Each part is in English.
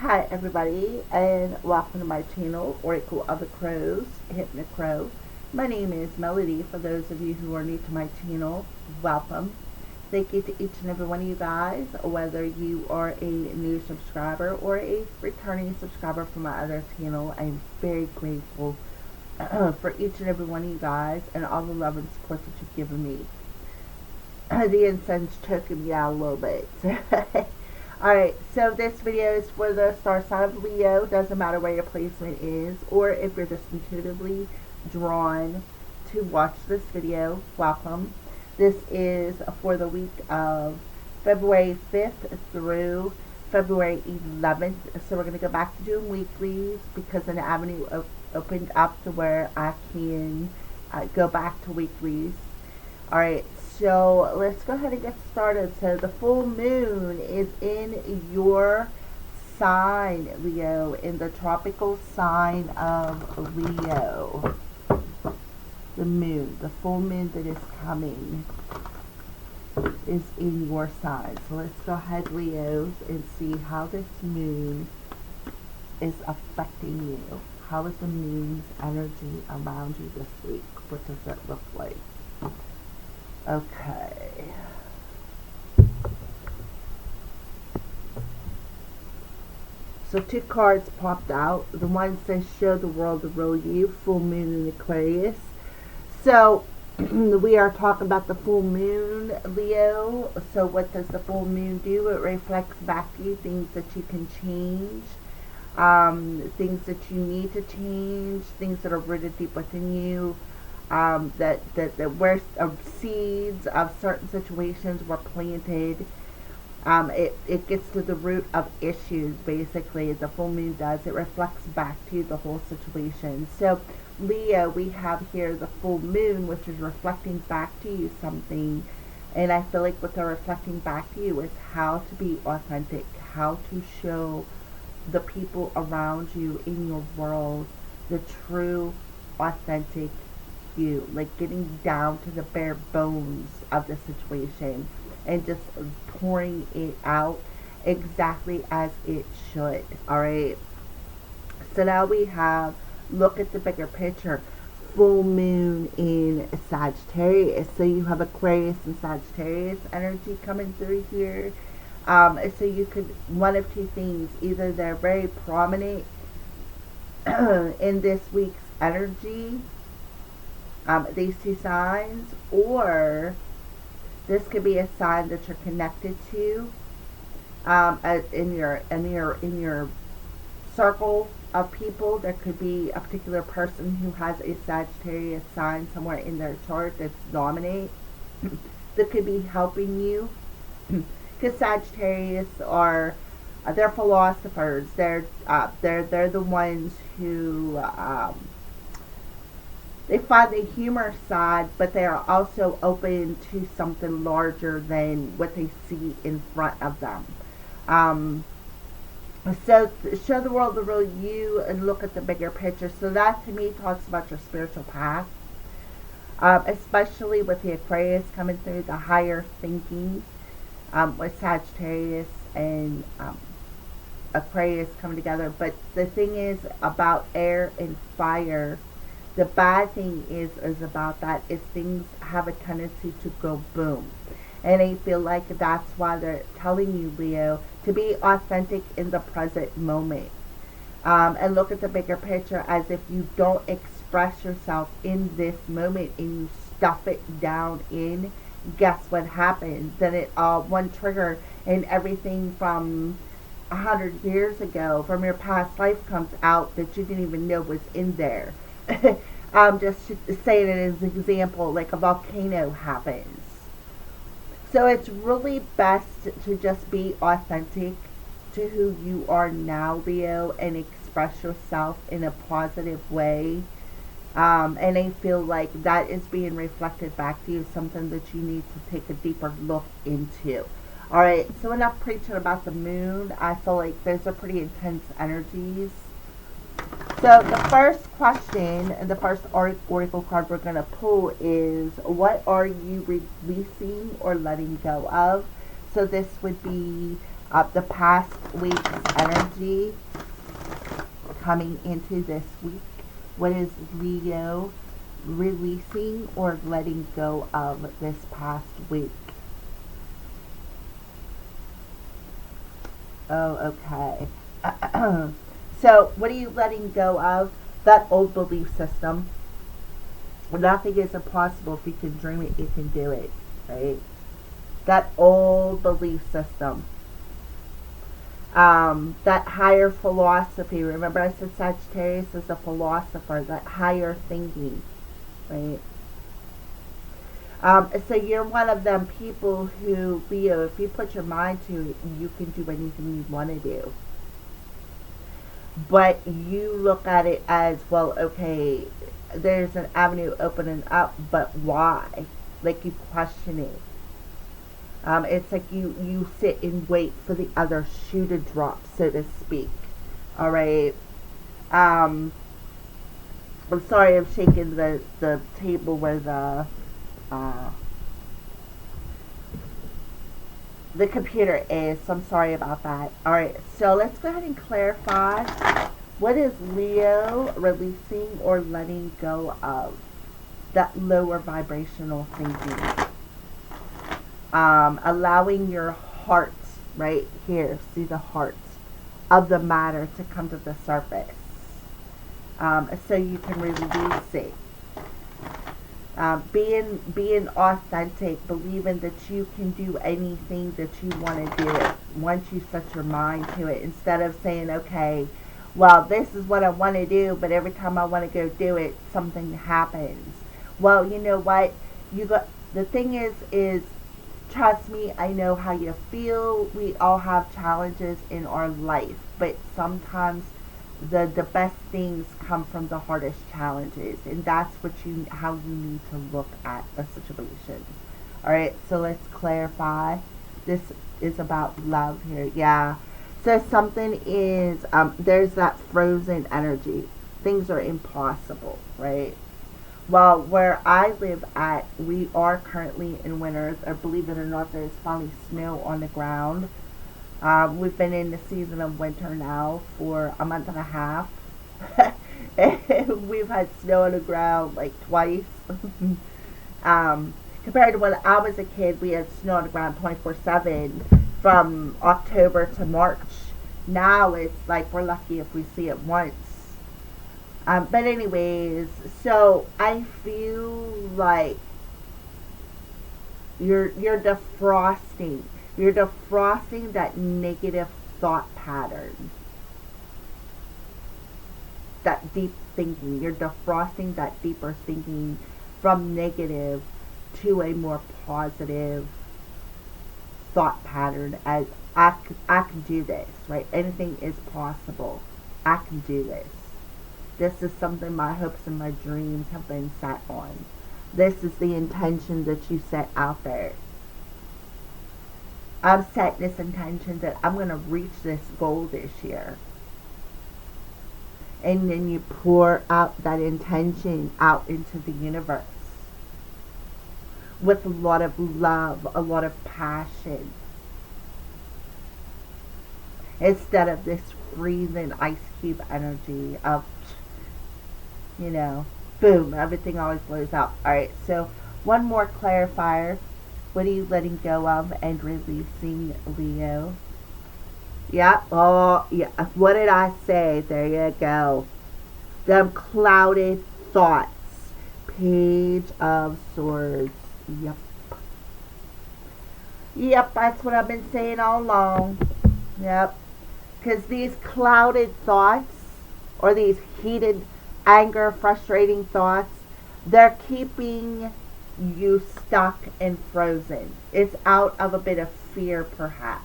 Hi everybody, and welcome to my channel, Oracle of the Crows, Hypnocrow. My name is Melody. For those of you who are new to my channel, welcome. Thank you to each and every one of you guys, whether you are a new subscriber or a returning subscriber from my other channel. I'm very grateful for each and every one of you guys and all the love and support that you've given me. The incense choking me out a little bit. Alright, so this video is for the star sign of Leo. Doesn't matter where your placement is, or if you're just intuitively drawn to watch this video, welcome. This is for the week of February 5th through February 11th. So we're going to go back to doing weeklies because an avenue opened up to where I can go back to weeklies. Alright, so let's go ahead and get started. So the full moon is in your sign, Leo, in the tropical sign of Leo. The moon, the full moon that is coming is in your sign. So let's go ahead, Leos, and see how this moon is affecting you. How is the moon's energy around you this week? What does it look like? Okay. So two cards popped out. The one says show the world the real you, full moon in Aquarius. So we are talking about the full moon, Leo. So what does the full moon do? It reflects back to you things that you can change, things that you need to change, things that are rooted deep within you. That where seeds of certain situations were planted. It gets to the root of issues, basically. The full moon does. It reflects back to you the whole situation. So, Leo, we have here the full moon, which is reflecting back to you something. And I feel like what they're reflecting back to you is how to be authentic, how to show the people around you in your world the true, authentic you, like getting down to the bare bones of the situation and just pouring it out exactly as it should. Alright, so now we have, look at the bigger picture, full moon in Sagittarius. So you have Aquarius and Sagittarius energy coming through here. So you could, one of two things, either they're very prominent in this week's energy, these two signs, or this could be a sign that you're connected to in your circle of people. There could be a particular person who has a Sagittarius sign somewhere in their chart that's dominant that could be helping you, because Sagittarius are they're philosophers. They're the ones who they find the humor side, but they are also open to something larger than what they see in front of them. So show the world the real you and look at the bigger picture. So that to me talks about your spiritual path, especially with the Aquarius coming through, the higher thinking, with Sagittarius and Aquarius coming together. But the thing is about air and fire. The bad thing is about that is things have a tendency to go boom. And I feel like that's why they're telling you, Leo, to be authentic in the present moment. And look at the bigger picture, as if you don't express yourself in this moment and you stuff it down in, guess what happens? Then it one trigger and everything from 100 years ago from your past life comes out that you didn't even know was in there. Just saying it as an example, like a volcano happens. So it's really best to just be authentic to who you are now, Leo, and express yourself in a positive way. And I feel like that is being reflected back to you, something that you need to take a deeper look into. Alright, so enough preaching about the moon. I feel like those are pretty intense energies. So the first question, and the first oracle card we're going to pull is, what are you releasing or letting go of? So this would be The past week's energy coming into this week. What is Leo releasing or letting go of this past week? Oh, okay. So, what are you letting go of? That old belief system. Nothing is impossible. If you can dream it, you can do it. Right? That old belief system. That higher philosophy. Remember I said Sagittarius is a philosopher. That higher thinking. Right? So you're one of them people who, Leo, if you put your mind to it, you can do anything you want to do. But you look at it as, well, okay, there's an avenue opening up, but why? Like you question it. It's like you sit and wait for the other shoe to drop, so to speak. All right. I'm sorry, I'm shaking the table where uh, the computer is, so I'm sorry about that. Alright, so let's go ahead and clarify. What is Leo releasing or letting go of? That lower vibrational thinking. Allowing your heart, right here, see the heart of the matter to come to the surface. So you can release it. Being authentic, believing that you can do anything that you want to do it once you set your mind to it, instead of saying, okay, well, this is what I want to do, but every time I want to go do it, something happens. Well, you know what? The thing is, trust me, I know how you feel. We all have challenges in our life, but sometimes the best things come from the hardest challenges, and that's how you need to look at a situation. All right, so let's clarify. This is about love here. Yeah. So something is there's that frozen energy. Things are impossible, right? Well, where I live at, we are currently in winter. Or believe it or not, there's finally snow on the ground. We've been in the season of winter now for a month and a half. We've had snow on the ground like twice. Compared to when I was a kid, we had snow on the ground 24/7 from October to March. Now it's like we're lucky if we see it once. But anyways, so I feel like you're defrosting. You're defrosting that negative thought pattern. That deep thinking. You're defrosting that deeper thinking from negative to a more positive thought pattern, as I can do this, right? Anything is possible. I can do this. This is something my hopes and my dreams have been set on. This is the intention that you set out there. I've set this intention that I'm going to reach this goal this year. And then you pour out that intention out into the universe with a lot of love, a lot of passion. Instead of this freezing ice cube energy of, boom, everything always blows out. Alright, so one more clarifier. What are you letting go of and releasing, Leo? Yeah, oh, yeah. What did I say? There you go. Them clouded thoughts. Page of Swords. Yep. Yep, that's what I've been saying all along. Yep. Because these clouded thoughts, or these heated, anger, frustrating thoughts, they're keeping you stuck and frozen. It's out of a bit of fear, perhaps.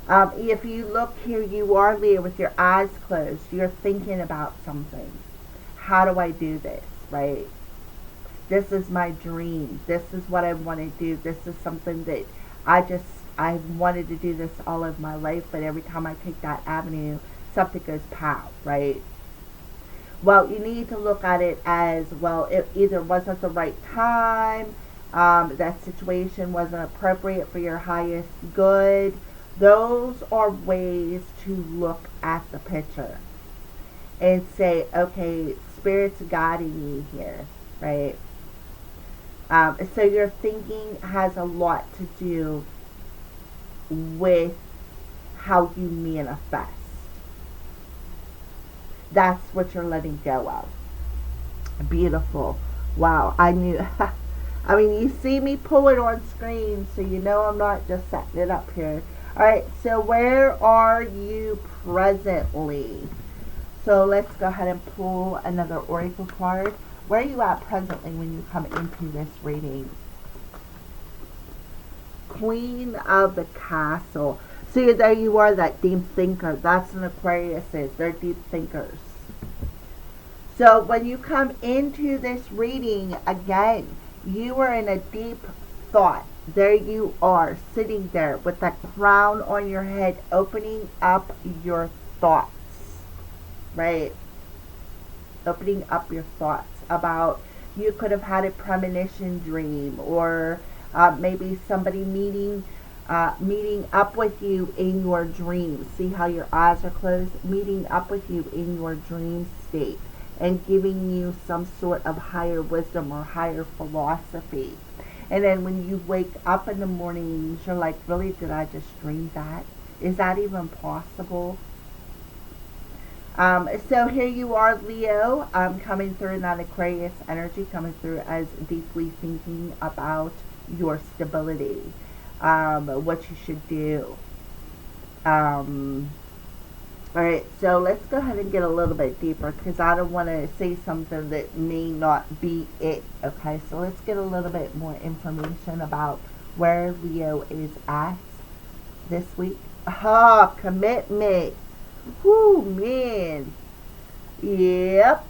If you look here, you are, Leo, with your eyes closed. You're thinking about something. How do I do this, right? This is my dream. This is what I want to do. This is something that I've wanted to do this all of my life, but every time I take that avenue, something goes pow, right? Well, you need to look at it as, well, it either wasn't the right time, That situation wasn't appropriate for your highest good. Those are ways to look at the picture and say, okay, Spirit's guiding me here, right? So your thinking has a lot to do with how you manifest. That's what you're letting go of. Beautiful. Wow, I knew. I mean, you see me pull it on screen, so you know I'm not just setting it up here. Alright, so where are you presently? So let's go ahead and pull another oracle card. Where are you at presently when you come into this reading? Queen of the Castle. See, there you are, that deep thinker. That's an Aquarius is. They're deep thinkers. So when you come into this reading, again, you are in a deep thought. There you are, sitting there with that crown on your head, opening up your thoughts, right? Opening up your thoughts about, you could have had a premonition dream, or maybe somebody meeting up with you in your dreams. See how your eyes are closed? Meeting up with you in your dream state and giving you some sort of higher wisdom or higher philosophy. And then when you wake up in the morning, you're like, really, did I just dream that? Is that even possible? So here you are, Leo, coming through in that Aquarius energy, coming through as deeply thinking about your stability, what you should do. Alright, so let's go ahead and get a little bit deeper, because I don't want to say something that may not be it. Okay, so let's get a little bit more information about where Leo is at this week. Commitment. Whoo, man. Yep.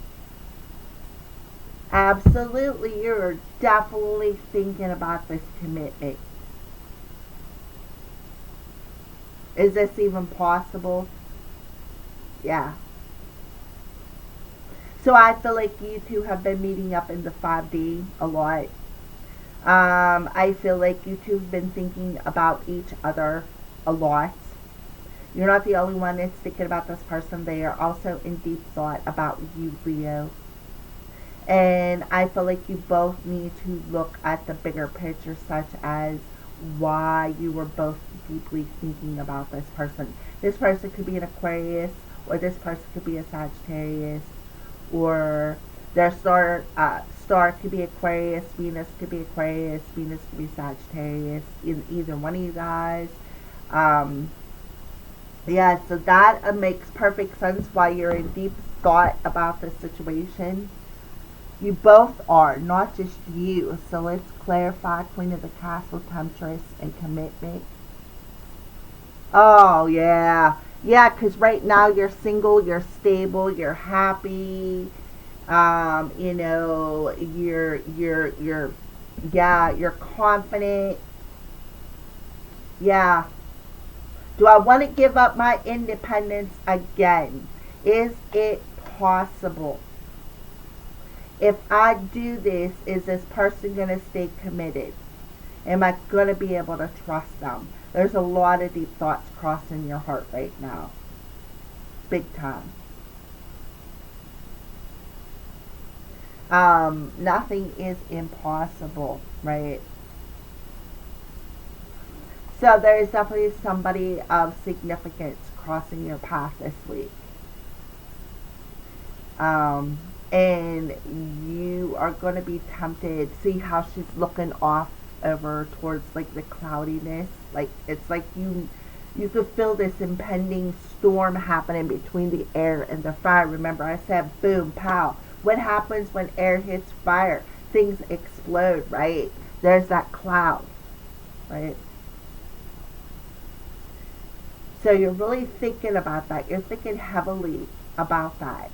Absolutely, you're definitely thinking about this commitment. Is this even possible? Yeah. So I feel like you two have been meeting up in the 5D a lot. I feel like you two have been thinking about each other a lot. You're not the only one that's thinking about this person. They are also in deep thought about you, Leo. And I feel like you both need to look at the bigger picture, such as why you were both deeply thinking about this person. This person could be an Aquarius, or this person could be a Sagittarius, or their star could be Aquarius, Venus could be Aquarius, Venus could be Sagittarius, either one of you guys. Yeah, so that makes perfect sense why you're in deep thought about this situation. You both are, not just you. So let's clarify Queen of the Castle, Temptress, and Commitment. Oh, yeah. Yeah, because right now you're single, you're stable, you're happy. You know, you're confident. Yeah. Do I want to give up my independence again? Is it possible? If I do this, is this person going to stay committed? Am I going to be able to trust them? There's a lot of deep thoughts crossing your heart right now. Big time. Nothing is impossible, right? So there is definitely somebody of significance crossing your path this week. And you are going to be tempted. See how she's looking off over towards like the cloudiness. Like it's like you could feel this impending storm happening between the air and the fire. Remember I said boom, pow. What happens when air hits fire? Things explode, right? There's that cloud, right? So you're really thinking about that. You're thinking heavily about that.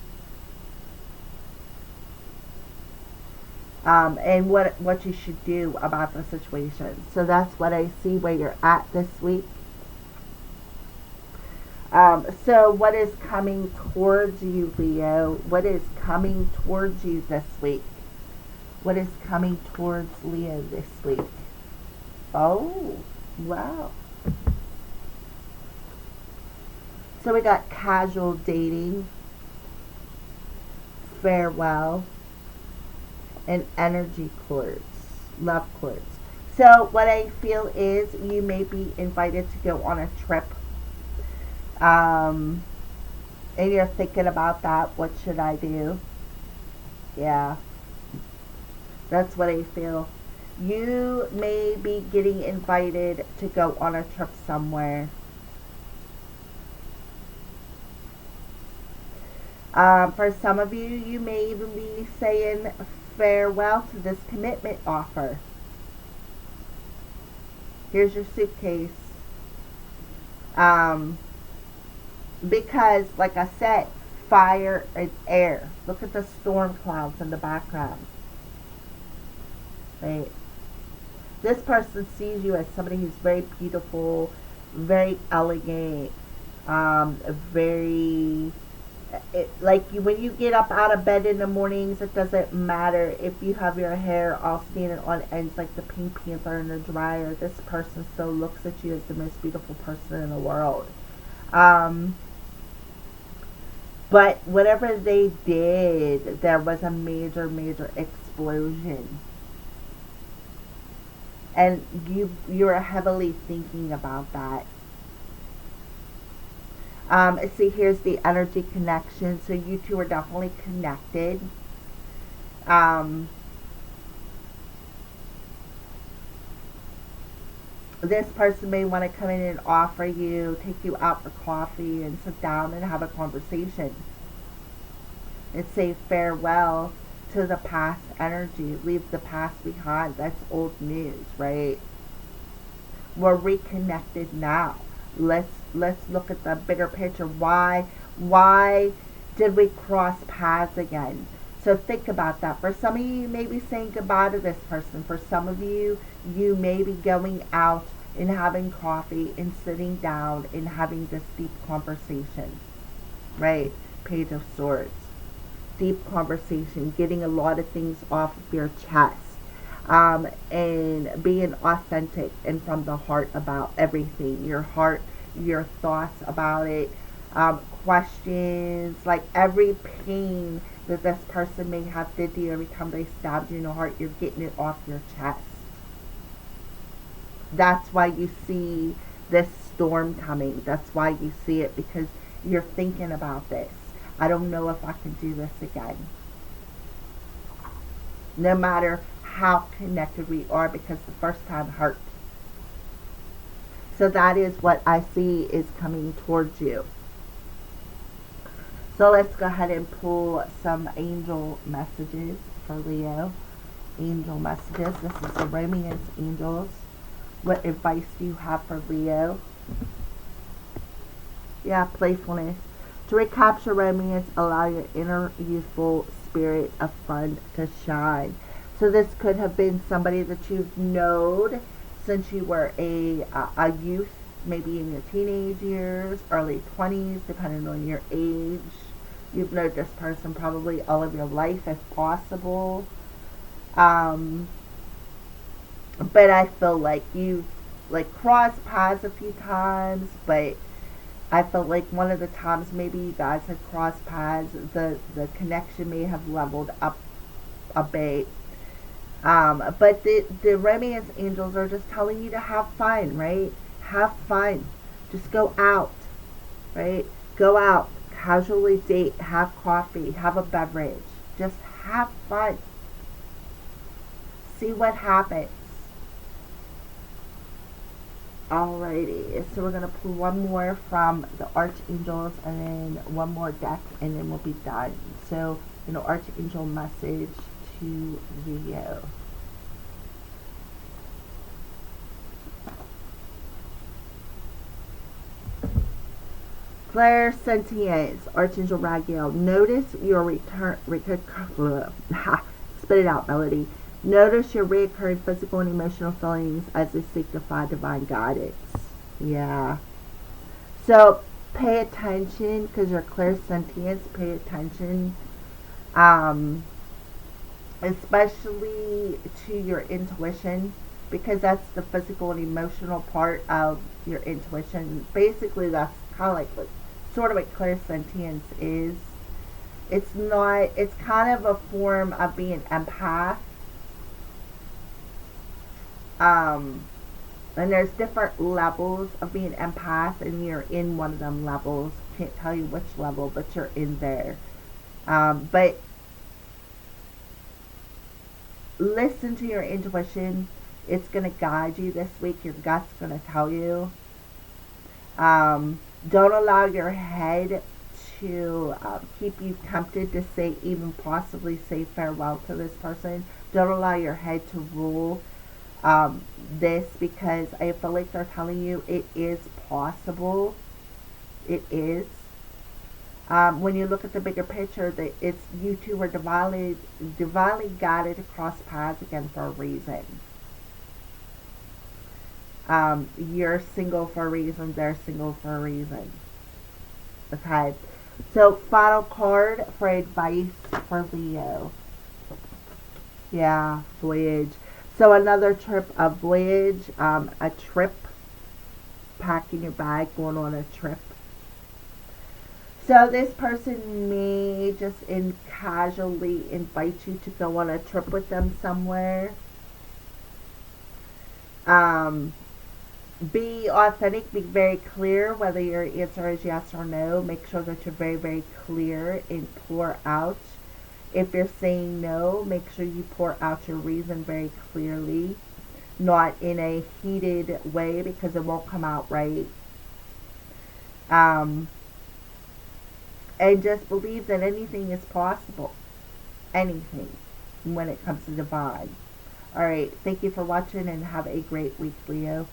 And what you should do about the situation. So that's what I see where you're at this week. So what is coming towards you, Leo? What is coming towards you this week? What is coming towards Leo this week? Oh, wow. So we got casual dating, farewell, and energy quartz, love quartz. So what I feel is you may be invited to go on a trip. And you're thinking about that. What should I do? Yeah, that's what I feel. You may be getting invited to go on a trip somewhere. For some of you, you may even be saying farewell to this commitment offer. Here's your suitcase. Because, like I said, fire and air. Look at the storm clouds in the background. Right? This person sees you as somebody who's very beautiful, very elegant, very like when you get up out of bed in the mornings, it doesn't matter if you have your hair all standing on ends like the Pink Panther in the dryer. This person still looks at you as the most beautiful person in the world. But whatever they did, there was a major, major explosion. And you're heavily thinking about that. See, here's the energy connection. So you two are definitely connected. This person may want to come in and offer you, take you out for coffee and sit down and have a conversation. And say farewell to the past energy. Leave the past behind. That's old news, right? We're reconnected now. Let's look at the bigger picture. Why did we cross paths again? So think about that. For some of you, you may be saying goodbye to this person. For some of you, you may be going out and having coffee and sitting down and having this deep conversation. Right? Page of Swords. Deep conversation. Getting a lot of things off of your chest. And being authentic and from the heart about everything. Your heart, your thoughts about it. Questions. Like every pain that this person may have did to you every time they stabbed you in the heart, you're getting it off your chest. That's why you see this storm coming. That's why you see it, because you're thinking about this. I don't know if I can do this again. No matter how connected we are, because the first time hurt. So that is what I see is coming towards you. So let's go ahead and pull some angel messages for Leo. Angel messages. This is the Romance Angels. What advice do you have for Leo? Yeah, playfulness. To recapture romance, allow your inner youthful spirit of fun to shine. So this could have been somebody that you've known since you were a youth, maybe in your teenage years, early 20s, depending on your age. You've known this person probably all of your life if possible. But I feel like you've crossed paths a few times, but I felt like one of the times maybe you guys had crossed paths, the connection may have leveled up a bit. But the romance angels are just telling you to have fun, right? Have fun. Just go out, right? Go out, casually date, have coffee, have a beverage. Just have fun. See what happens. Alrighty, so we're going to pull one more from the Archangels and then one more deck and then we'll be done. So, Archangel message to Leo. Clairsentience, Archangel Raguel. Notice your spit it out, Melody. Notice your recurring physical and emotional feelings as they seek to find divine guidance. Yeah. So pay attention, because your clairsentience, pay attention. especially to your intuition, because that's the physical and emotional part of your intuition. Basically, that's kind of like what sort of what clairsentience is. It's not, it's kind of a form of being empath. Um, and there's different levels of being empath, and you're in one of them levels. Can't tell you which level, but you're in there. But listen to your intuition. It's going to guide you this week. Your gut's going to tell you. Don't allow your head to keep you tempted to say, even possibly say farewell to this person. Don't allow your head to rule this, because I feel like they're telling you it is possible. It is. When you look at the bigger picture, that it's you two are divinely guided across paths again for a reason. You're single for a reason. They're single for a reason. Okay. So final card for advice for Leo. Yeah, voyage. So another trip, a voyage, a trip, packing your bag, going on a trip. So this person may just casually invite you to go on a trip with them somewhere. Be authentic, be very clear whether your answer is yes or no. Make sure that you're very, very clear and pour out. If you're saying no, make sure you pour out your reason very clearly, not in a heated way, because it won't come out right. And just believe that anything is possible. Anything, when it comes to divine. Alright, thank you for watching and have a great week, Leo.